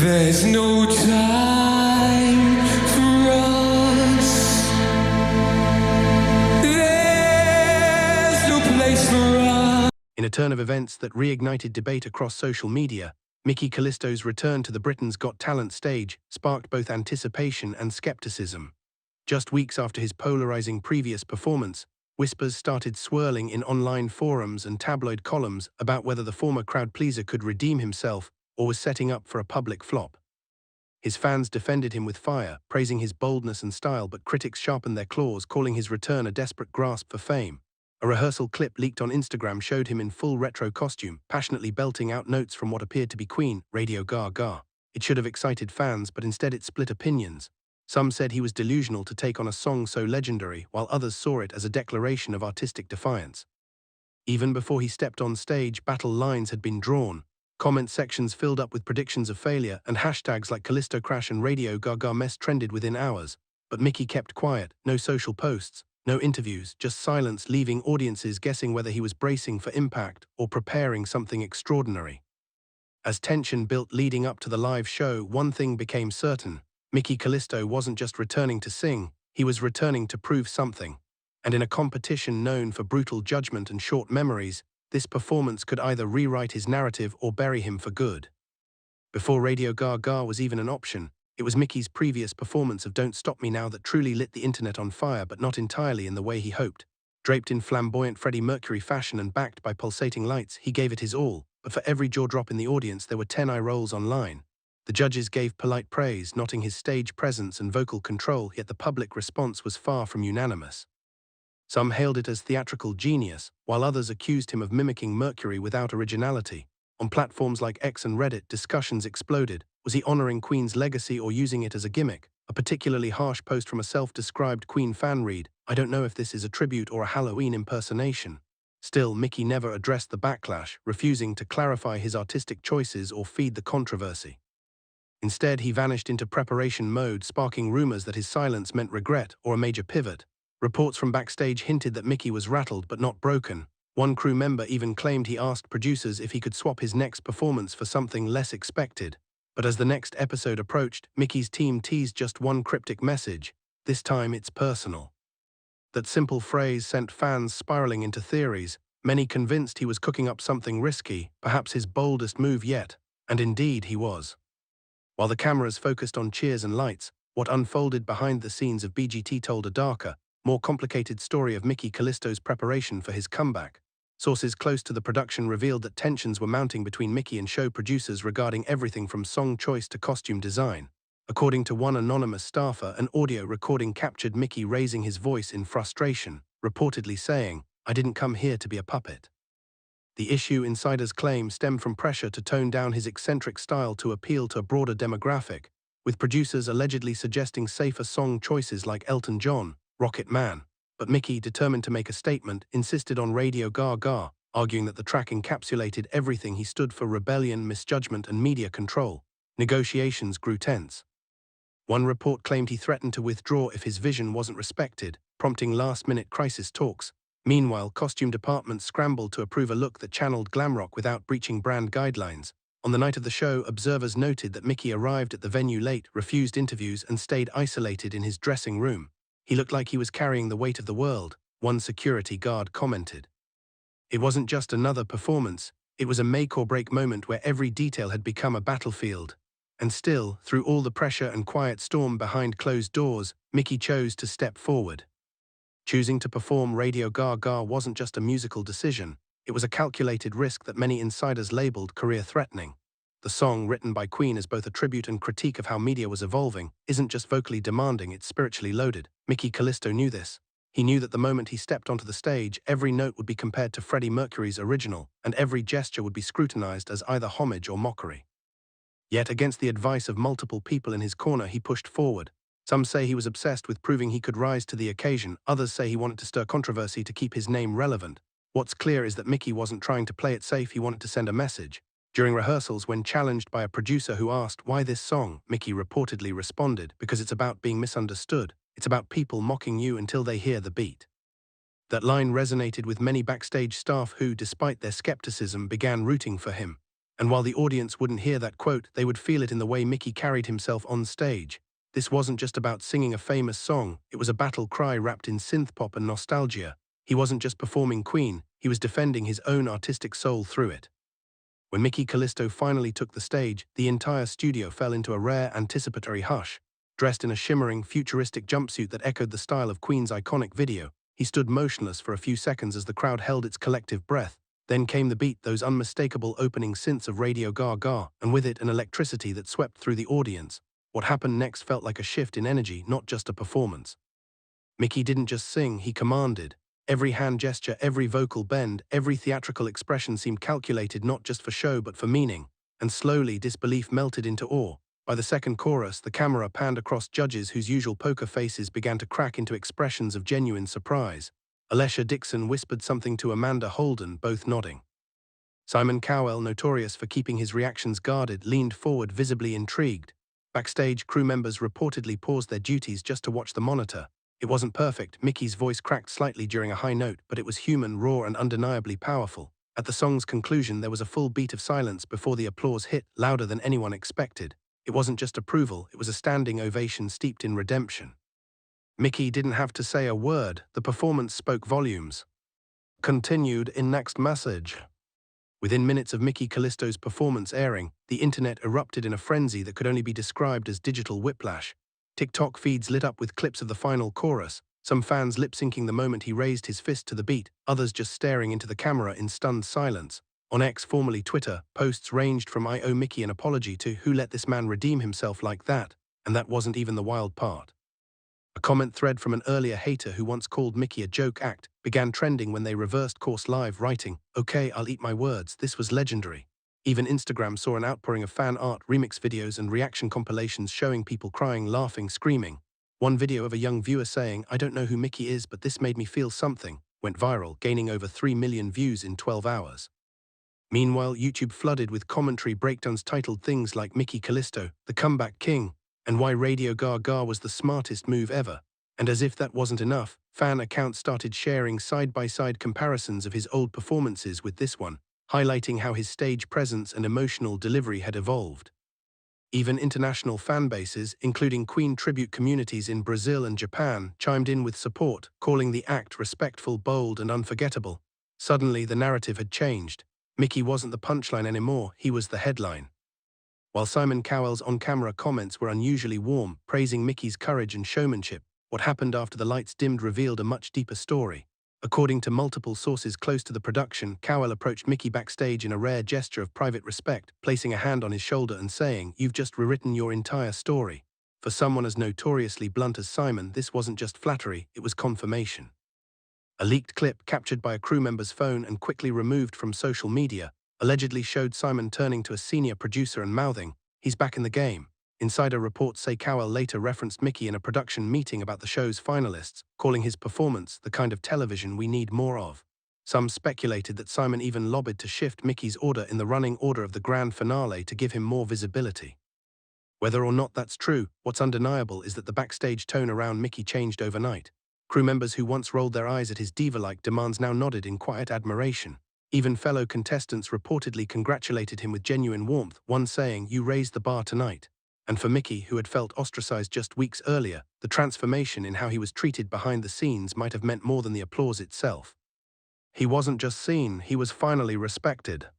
There's no time for us. There's no place for us. In a turn of events that reignited debate across social media, Mickey Callisto's return to the Britain's Got Talent stage sparked both anticipation and skepticism. Just weeks after his polarizing previous performance, whispers started swirling in online forums and tabloid columns about whether the former crowd-pleaser could redeem himself or was setting up for a public flop. His fans defended him with fire, praising his boldness and style, but critics sharpened their claws, calling his return a desperate grasp for fame. A rehearsal clip leaked on Instagram showed him in full retro costume, passionately belting out notes from what appeared to be Queen, Radio Gaga. It should have excited fans, but instead it split opinions. Some said he was delusional to take on a song so legendary, while others saw it as a declaration of artistic defiance. Even before he stepped on stage, battle lines had been drawn. Comment sections filled up with predictions of failure, and hashtags like Callisto Crash and Radio Gaga Mess trended within hours. But Mickey kept quiet, no social posts, no interviews, just silence, leaving audiences guessing whether he was bracing for impact or preparing something extraordinary. As tension built leading up to the live show, one thing became certain. Mickey Callisto wasn't just returning to sing, he was returning to prove something. And in a competition known for brutal judgment and short memories, this performance could either rewrite his narrative or bury him for good. Before Radio Gaga was even an option, it was Mickey's previous performance of Don't Stop Me Now that truly lit the internet on fire, but not entirely in the way he hoped. Draped in flamboyant Freddie Mercury fashion and backed by pulsating lights, he gave it his all, but for every jaw drop in the audience there were 10 eye rolls online. The judges gave polite praise, noting his stage presence and vocal control, yet the public response was far from unanimous. Some hailed it as theatrical genius, while others accused him of mimicking Mercury without originality. On platforms like X and Reddit, discussions exploded. Was he honoring Queen's legacy or using it as a gimmick? A particularly harsh post from a self-described Queen fan read, "I don't know if this is a tribute or a Halloween impersonation." Still, Mickey never addressed the backlash, refusing to clarify his artistic choices or feed the controversy. Instead, he vanished into preparation mode, sparking rumors that his silence meant regret or a major pivot. Reports from Backstage hinted that Mickey was rattled but not broken. One crew member even claimed he asked producers if he could swap his next performance for something less expected. But as the next episode approached, Mickey's team teased just one cryptic message. This time it's personal. That simple phrase sent fans spiraling into theories, many convinced he was cooking up something risky, perhaps his boldest move yet. And indeed he was. While the cameras focused on cheers and lights, what unfolded behind the scenes of BGT told a darker, more complicated story of Mickey Callisto's preparation for his comeback. Sources close to the production revealed that tensions were mounting between Mickey and show producers regarding everything from song choice to costume design. According to one anonymous staffer, an audio recording captured Mickey raising his voice in frustration, reportedly saying, "I didn't come here to be a puppet." The issue, insiders claim, stemmed from pressure to tone down his eccentric style to appeal to a broader demographic, with producers allegedly suggesting safer song choices like Elton John, Rocket Man. But Mickey, determined to make a statement, insisted on Radio Gaga, arguing that the track encapsulated everything he stood for: rebellion, misjudgment, and media control. Negotiations grew tense. One report claimed he threatened to withdraw if his vision wasn't respected, prompting last-minute crisis talks. Meanwhile, costume departments scrambled to approve a look that channeled glam rock without breaching brand guidelines. On the night of the show, observers noted that Mickey arrived at the venue late, refused interviews, and stayed isolated in his dressing room. He looked like he was carrying the weight of the world, one security guard commented. It wasn't just another performance, it was a make-or-break moment where every detail had become a battlefield. And still, through all the pressure and quiet storm behind closed doors, Mickey chose to step forward. Choosing to perform Radio Gaga wasn't just a musical decision, it was a calculated risk that many insiders labeled career-threatening. The song, written by Queen as both a tribute and critique of how media was evolving, isn't just vocally demanding, it's spiritually loaded. Mickey Callisto knew this. He knew that the moment he stepped onto the stage, every note would be compared to Freddie Mercury's original, and every gesture would be scrutinized as either homage or mockery. Yet, against the advice of multiple people in his corner, he pushed forward. Some say he was obsessed with proving he could rise to the occasion, others say he wanted to stir controversy to keep his name relevant. What's clear is that Mickey wasn't trying to play it safe, he wanted to send a message. During rehearsals, when challenged by a producer who asked, "Why this song?" Mickey reportedly responded, "Because it's about being misunderstood. It's about people mocking you until they hear the beat." That line resonated with many Backstage staff who, despite their skepticism, began rooting for him. And while the audience wouldn't hear that quote, they would feel it in the way Mickey carried himself on stage. This wasn't just about singing a famous song, it was a battle cry wrapped in synth-pop and nostalgia. He wasn't just performing Queen, he was defending his own artistic soul through it. When Mickey Callisto finally took the stage, the entire studio fell into a rare, anticipatory hush. Dressed in a shimmering, futuristic jumpsuit that echoed the style of Queen's iconic video, he stood motionless for a few seconds as the crowd held its collective breath. Then came the beat, those unmistakable opening synths of Radio Gaga, and with it an electricity that swept through the audience. What happened next felt like a shift in energy, not just a performance. Mickey didn't just sing, he commanded. Every hand gesture, every vocal bend, every theatrical expression seemed calculated not just for show but for meaning. And slowly, disbelief melted into awe. By the second chorus, the camera panned across judges whose usual poker faces began to crack into expressions of genuine surprise. Alesha Dixon whispered something to Amanda Holden, both nodding. Simon Cowell, notorious for keeping his reactions guarded, leaned forward, visibly intrigued. Backstage, crew members reportedly paused their duties just to watch the monitor. It wasn't perfect, Mickey's voice cracked slightly during a high note, but it was human, raw, and undeniably powerful. At the song's conclusion, there was a full beat of silence before the applause hit, louder than anyone expected. It wasn't just approval, it was a standing ovation steeped in redemption. Mickey didn't have to say a word, the performance spoke volumes. Continued in next message. Within minutes of Mickey Callisto's performance airing, the internet erupted in a frenzy that could only be described as digital whiplash. TikTok feeds lit up with clips of the final chorus, some fans lip-syncing the moment he raised his fist to the beat, others just staring into the camera in stunned silence. On X, formerly Twitter, posts ranged from "I owe Mickey an apology" to "Who let this man redeem himself like that?" And that wasn't even the wild part. A comment thread from an earlier hater who once called Mickey a joke act began trending when they reversed course live, writing, "Okay, I'll eat my words, this was legendary." Even Instagram saw an outpouring of fan art, remix videos, and reaction compilations showing people crying, laughing, screaming. One video of a young viewer saying, "I don't know who Mickey is, but this made me feel something," went viral, gaining over 3 million views in 12 hours. Meanwhile, YouTube flooded with commentary breakdowns titled things like "Mickey Callisto, the comeback king," and "Why Radio Gaga was the smartest move ever." And as if that wasn't enough, fan accounts started sharing side-by-side comparisons of his old performances with this one, highlighting how his stage presence and emotional delivery had evolved. Even international fan bases, including Queen tribute communities in Brazil and Japan, chimed in with support, calling the act respectful, bold, and unforgettable. Suddenly, the narrative had changed. Mickey wasn't the punchline anymore, he was the headline. While Simon Cowell's on-camera comments were unusually warm, praising Mickey's courage and showmanship, what happened after the lights dimmed revealed a much deeper story. According to multiple sources close to the production, Cowell approached Mickey backstage in a rare gesture of private respect, placing a hand on his shoulder and saying, "You've just rewritten your entire story." For someone as notoriously blunt as Simon, this wasn't just flattery, it was confirmation. A leaked clip captured by a crew member's phone and quickly removed from social media allegedly showed Simon turning to a senior producer and mouthing, "He's back in the game." Insider reports say Cowell later referenced Mickey in a production meeting about the show's finalists, calling his performance the kind of television we need more of. Some speculated that Simon even lobbied to shift Mickey's order in the running order of the grand finale to give him more visibility. Whether or not that's true, what's undeniable is that the backstage tone around Mickey changed overnight. Crew members who once rolled their eyes at his diva-like demands now nodded in quiet admiration. Even fellow contestants reportedly congratulated him with genuine warmth, one saying, "You raised the bar tonight." And for Mickey, who had felt ostracized just weeks earlier, the transformation in how he was treated behind the scenes might have meant more than the applause itself. He wasn't just seen, he was finally respected.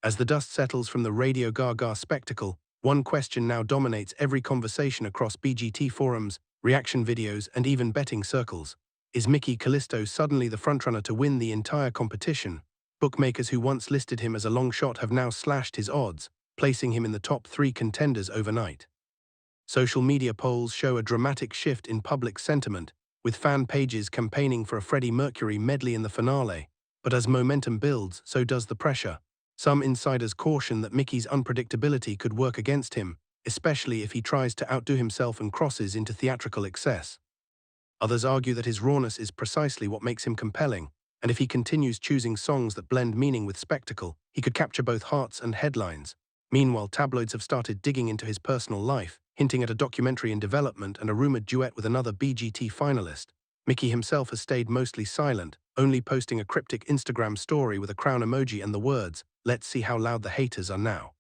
As the dust settles from the Radio Gaga spectacle, one question now dominates every conversation across BGT forums, reaction videos, and even betting circles. Is Mickey Callisto suddenly the frontrunner to win the entire competition? Bookmakers who once listed him as a long shot have now slashed his odds, placing him in the top 3 contenders overnight. Social media polls show a dramatic shift in public sentiment, with fan pages campaigning for a Freddie Mercury medley in the finale. But as momentum builds, so does the pressure. Some insiders caution that Mickey's unpredictability could work against him, especially if he tries to outdo himself and crosses into theatrical excess. Others argue that his rawness is precisely what makes him compelling, and if he continues choosing songs that blend meaning with spectacle, he could capture both hearts and headlines. Meanwhile, tabloids have started digging into his personal life, hinting at a documentary in development and a rumored duet with another BGT finalist. Mickey himself has stayed mostly silent, only posting a cryptic Instagram story with a crown emoji and the words, "Let's see how loud the haters are now."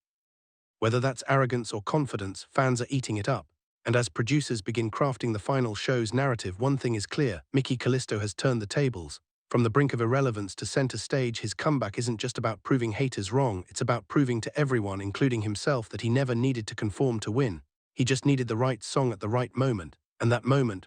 Whether that's arrogance or confidence, fans are eating it up. And as producers begin crafting the final show's narrative, one thing is clear: Mickey Callisto has turned the tables. From the brink of irrelevance to center stage, his comeback isn't just about proving haters wrong, it's about proving to everyone, including himself, that he never needed to conform to win. He just needed the right song at the right moment, and that moment